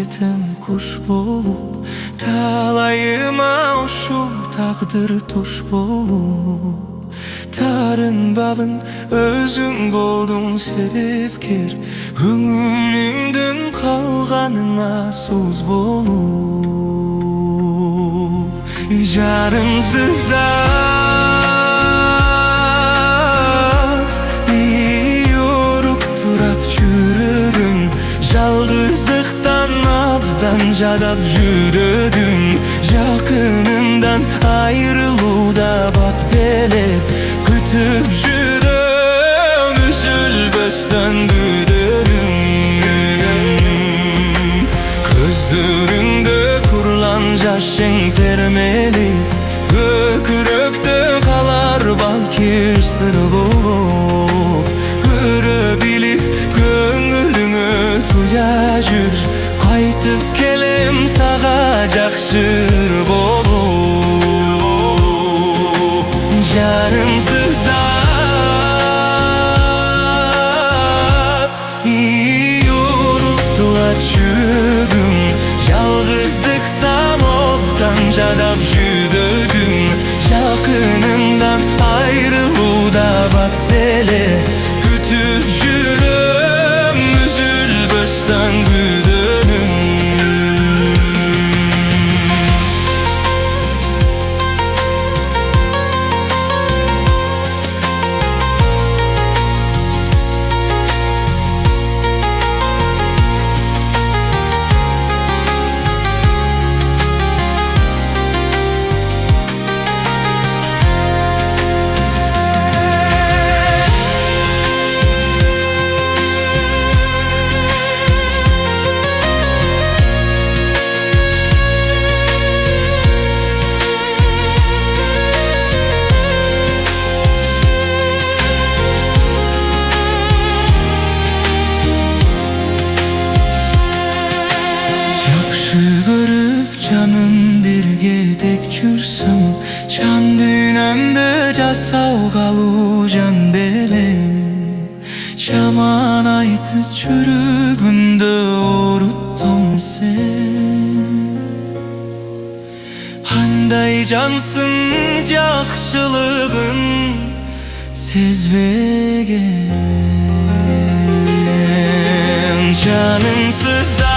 кетем куш болуп, талайыма ушул тагдыр туш болуп. Тарынбадың өзүң болдуң себепкер, көңүлүмдүн калганыңа суз болуп. Жарымсыздап ийоруп турат жүрөгүң, жалгыздыктан абдан жадап жүрөдүң. Жакыныңдан айрылууда бат беле күтүп жүрөм, үзүлбөстөн күдөрүм. Көздөрүңдө курлан жашың термели, көкүрөктө калар балки сыр болуп. Көрө билип көңүлүңө туя жүр, кайтып келем сага жакшы болуп. Жарымсыздап ийоруп турат жүрөгүң, жалгыздыктан обдан жадап жүрөдүң. Жакыныңдан айрылууда бат беле күтүп жүрөм, үзүлбөстөн күдөрүм. Көрүп жаным бирге тек жүрсөң, жан дүйнөмдө жасау калуу жан беле. Жаман айтып жүрөгүндө оруттуң сен. Кандай жансың жакшылыгын сезбеген, жаныңсызда